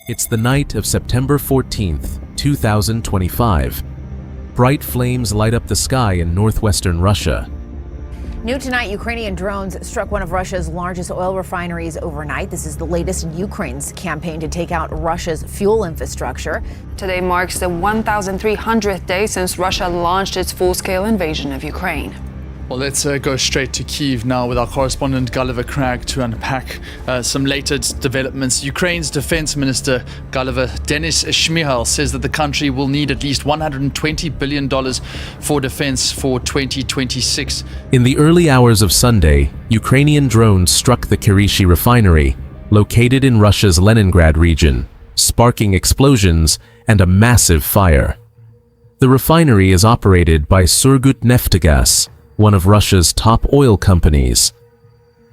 It's the night of September 14th, 2025. Bright flames light up the sky in northwestern Russia. New tonight, Ukrainian drones struck one of Russia's largest oil refineries overnight. This is the latest in Ukraine's campaign to take out Russia's fuel infrastructure. Today marks the 1,300th day since Russia launched its full-scale invasion of Ukraine. Well, let's go straight to Kyiv now with our correspondent Gulliver Cragg to unpack some latest developments. Ukraine's defense minister, Gulliver Denis Shmyhal, says that the country will need at least $120 billion for defense for 2026. In the early hours of Sunday, Ukrainian drones struck the Kryvyi refinery, located in Russia's Leningrad region, sparking explosions and a massive fire. The refinery is operated by Surgutneftgaz, one of Russia's top oil companies.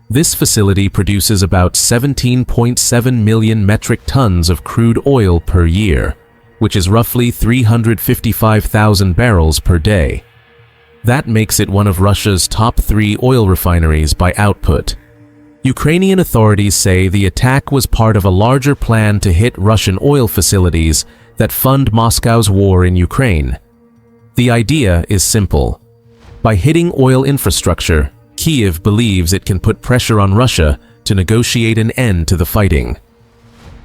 This facility produces about 17.7 million metric tons of crude oil per year, which is roughly 355,000 barrels per day. That makes it one of Russia's top 3 oil refineries by output. Ukrainian authorities say the attack was part of a larger plan to hit Russian oil facilities that fund Moscow's war in Ukraine. The idea is simple. By hitting oil infrastructure, Kyiv believes it can put pressure on Russia to negotiate an end to the fighting.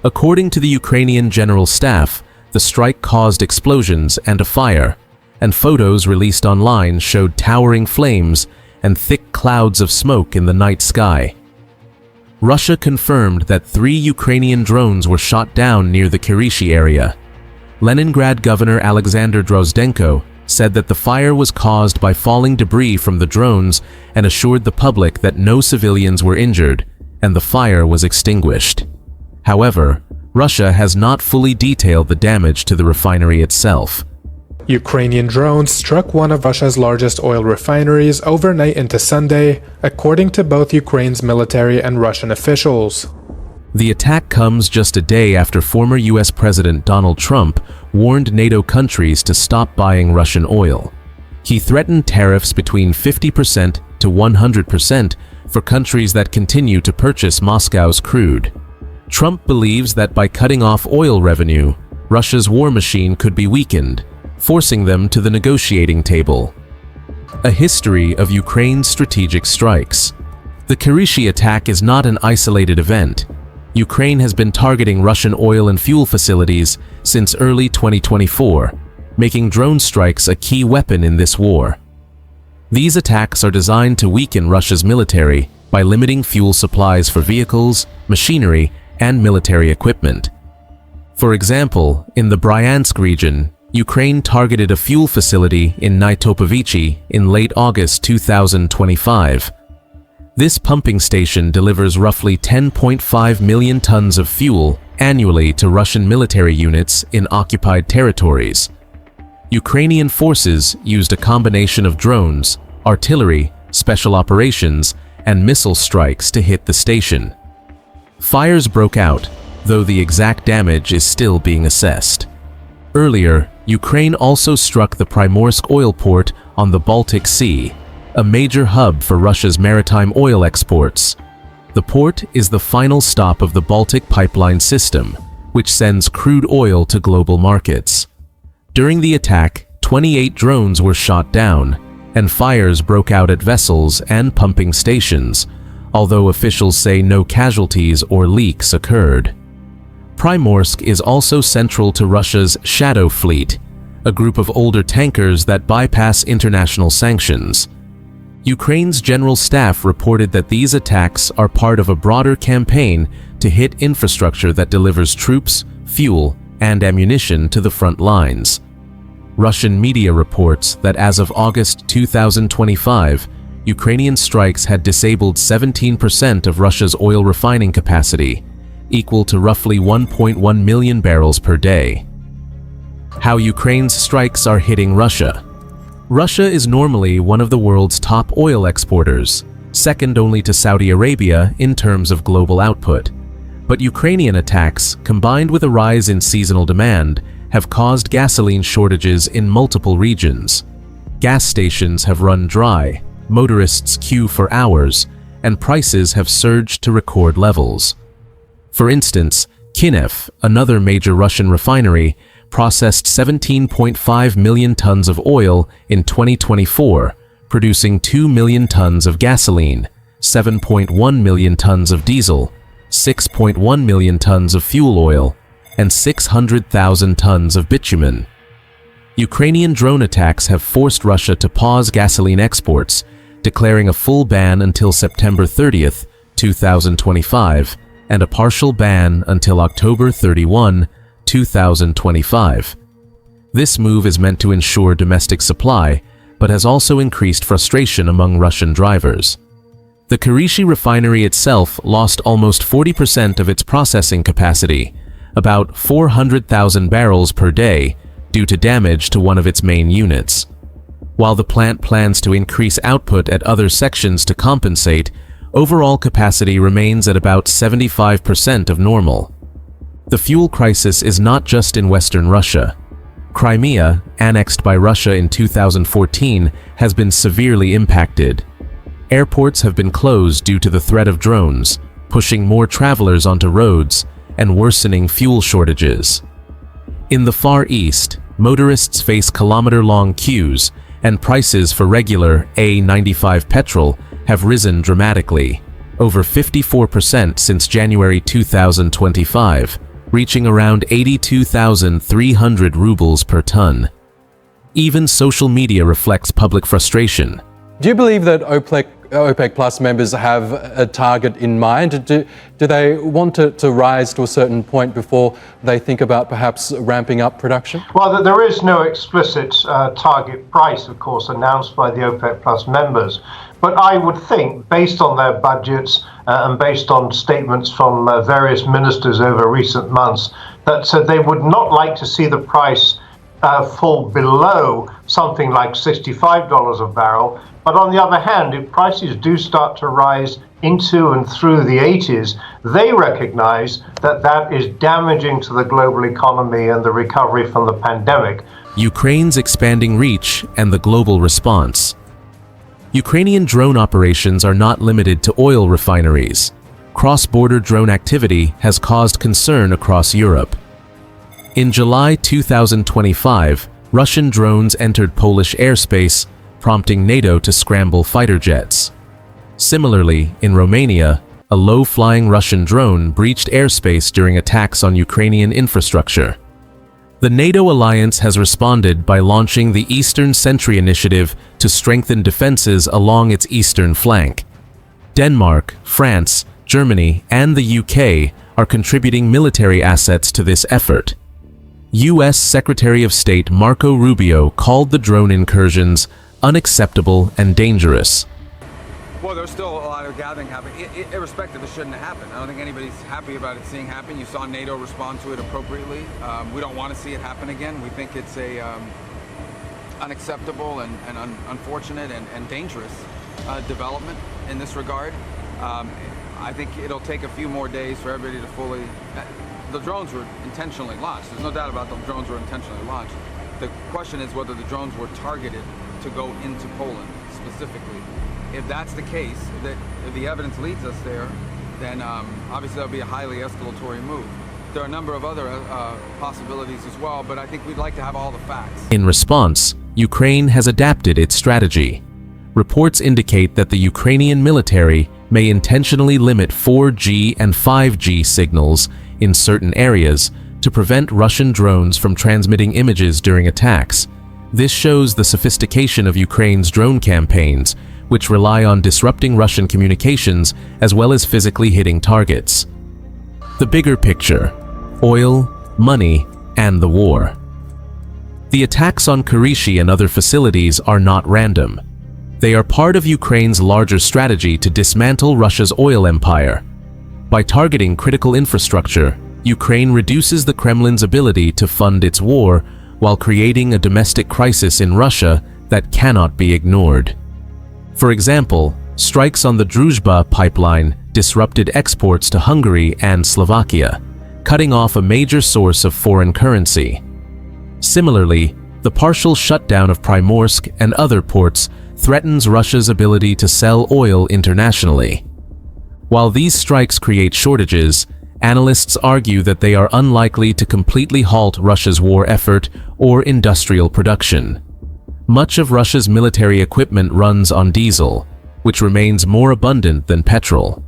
According to the Ukrainian General Staff, the strike caused explosions and a fire, and photos released online showed towering flames and thick clouds of smoke in the night sky. Russia confirmed that 3 Ukrainian drones were shot down near the Kryvyi area. Leningrad Governor Alexander Drozdenko said that the fire was caused by falling debris from the drones and assured the public that no civilians were injured and the fire was extinguished. However, Russia has not fully detailed the damage to the refinery itself. Ukrainian drones struck one of Russia's largest oil refineries overnight into Sunday, according to both Ukraine's military and Russian officials. The attack comes just a day after former U.S. President Donald Trump warned NATO countries to stop buying Russian oil. He threatened tariffs between 50% to 100% for countries that continue to purchase Moscow's crude. Trump believes that by cutting off oil revenue, Russia's war machine could be weakened, forcing them to the negotiating table. A history of Ukraine's strategic strikes. The Kryvyi attack is not an isolated event. Ukraine has been targeting Russian oil and fuel facilities since early 2024, making drone strikes a key weapon in this war. These attacks are designed to weaken Russia's military by limiting fuel supplies for vehicles, machinery, and military equipment. For example, in the Bryansk region, Ukraine targeted a fuel facility in Nytopovichi in late August 2025. This pumping station delivers roughly 10.5 million tons of fuel annually to Russian military units in occupied territories. Ukrainian forces used a combination of drones, artillery, special operations, and missile strikes to hit the station. Fires broke out, though the exact damage is still being assessed. Earlier, Ukraine also struck the Primorsk oil port on the Baltic Sea, a major hub for Russia's maritime oil exports. The port is the final stop of the Baltic pipeline system, which sends crude oil to global markets. During the attack, 28 drones were shot down, and fires broke out at vessels and pumping stations, although officials say no casualties or leaks occurred. Primorsk is also central to Russia's Shadow Fleet, a group of older tankers that bypass international sanctions. Ukraine's General Staff reported that these attacks are part of a broader campaign to hit infrastructure that delivers troops, fuel, and ammunition to the front lines. Russian media reports that as of August 2025, Ukrainian strikes had disabled 17% of Russia's oil refining capacity, equal to roughly 1.1 million barrels per day. How Ukraine's strikes are hitting Russia. Russia is normally one of the world's top oil exporters, second only to Saudi Arabia in terms of global output. But Ukrainian attacks, combined with a rise in seasonal demand, have caused gasoline shortages in multiple regions. Gas stations have run dry, motorists queue for hours, and prices have surged to record levels. For instance, Kinev, another major Russian refinery, processed 17.5 million tons of oil in 2024, producing 2 million tons of gasoline, 7.1 million tons of diesel, 6.1 million tons of fuel oil, and 600,000 tons of bitumen. Ukrainian drone attacks have forced Russia to pause gasoline exports, declaring a full ban until September 30th, 2025, and a partial ban until October 31, 2025. This move is meant to ensure domestic supply, but has also increased frustration among Russian drivers. The Kryvyi refinery itself lost almost 40% of its processing capacity, about 400,000 barrels per day, due to damage to one of its main units. While the plant plans to increase output at other sections to compensate, overall capacity remains at about 75% of normal. The fuel crisis is not just in Western Russia. Crimea, annexed by Russia in 2014, has been severely impacted. Airports have been closed due to the threat of drones, pushing more travelers onto roads and worsening fuel shortages. In the Far East, motorists face kilometer-long queues, and prices for regular A95 petrol have risen dramatically, over 54% since January 2025, reaching around 82,300 rubles per ton. Even social media reflects public frustration. Do you believe that OPEC Plus members have a target in mind? Do they want to rise to a certain point before they think about perhaps ramping up production? Well, there is no explicit target price, of course, announced by the OPEC Plus members. But I would think, based on their budgets and based on statements from various ministers over recent months, that they would not like to see the price fall below something like $65 a barrel. But on the other hand, if prices do start to rise into and through the 80s, they recognize that that is damaging to the global economy and the recovery from the pandemic. Ukraine's expanding reach and the global response. Ukrainian drone operations are not limited to oil refineries. Cross-border drone activity has caused concern across Europe. In July 2025, Russian drones entered Polish airspace, prompting NATO to scramble fighter jets. Similarly, in Romania, a low-flying Russian drone breached airspace during attacks on Ukrainian infrastructure. The NATO alliance has responded by launching the Eastern Sentry Initiative to strengthen defenses along its eastern flank. Denmark, France, Germany, and the UK are contributing military assets to this effort. U.S. Secretary of State Marco Rubio called the drone incursions unacceptable and dangerous. Well, there's still a lot of gathering happening. Irrespective, it shouldn't have happened. I don't think anybody's happy about it seeing happen. You saw NATO respond to it appropriately. We don't want to see it happen again. We think it's a unacceptable and unfortunate and dangerous development in this regard. I think it'll take a few more days for everybody to fully... The drones were intentionally launched. There's no doubt about the drones were intentionally launched. The question is whether the drones were targeted to go into Poland specifically. If that's the case, if the evidence leads us there, then obviously that'll be a highly escalatory move. There are a number of other possibilities as well, but I think we'd like to have all the facts. In response, Ukraine has adapted its strategy. Reports indicate that the Ukrainian military may intentionally limit 4G and 5G signals in certain areas to prevent Russian drones from transmitting images during attacks. This shows the sophistication of Ukraine's drone campaigns, which rely on disrupting Russian communications as well as physically hitting targets. The bigger picture: oil, money, and the war. The attacks on Kryvyi and other facilities are not random. They are part of Ukraine's larger strategy to dismantle Russia's oil empire. By targeting critical infrastructure, Ukraine reduces the Kremlin's ability to fund its war while creating a domestic crisis in Russia that cannot be ignored. For example, strikes on the Druzhba pipeline disrupted exports to Hungary and Slovakia, cutting off a major source of foreign currency. Similarly, the partial shutdown of Primorsk and other ports threatens Russia's ability to sell oil internationally. While these strikes create shortages, analysts argue that they are unlikely to completely halt Russia's war effort or industrial production. Much of Russia's military equipment runs on diesel, which remains more abundant than petrol.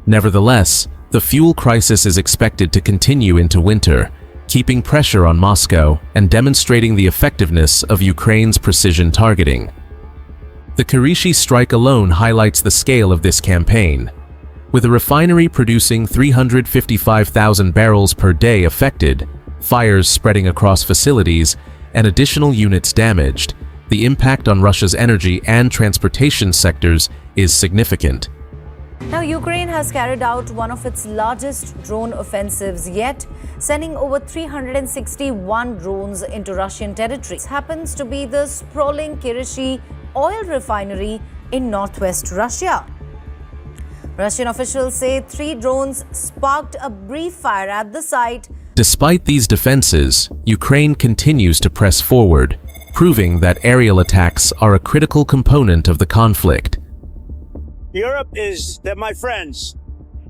Nevertheless, the fuel crisis is expected to continue into winter, keeping pressure on Moscow and demonstrating the effectiveness of Ukraine's precision targeting. The Kirishi strike alone highlights the scale of this campaign. With a refinery producing 355,000 barrels per day affected, fires spreading across facilities, and additional units damaged, the impact on Russia's energy and transportation sectors is significant. Now, Ukraine has carried out one of its largest drone offensives yet, sending over 361 drones into Russian territory. This happens to be the sprawling Kirishi oil refinery in northwest Russia. Russian officials say 3 drones sparked a brief fire at the site. Despite these defenses, Ukraine continues to press forward, proving that aerial attacks are a critical component of the conflict. Europe they're my friends,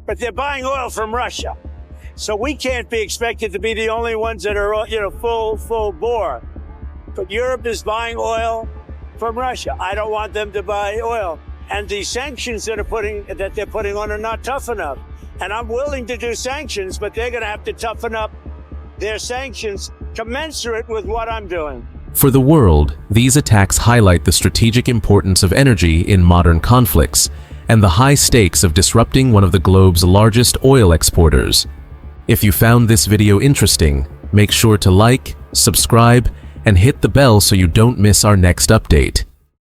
but they're buying oil from Russia. So we can't be expected to be the only ones that are, full bore. But Europe is buying oil from Russia. I don't want them to buy oil. And the sanctions that they're putting on are not tough enough. And I'm willing to do sanctions, but they're going to have to toughen up their sanctions commensurate with what I'm doing. For the world, these attacks highlight the strategic importance of energy in modern conflicts and the high stakes of disrupting one of the globe's largest oil exporters. If you found this video interesting, make sure to like, subscribe, and hit the bell so you don't miss our next update.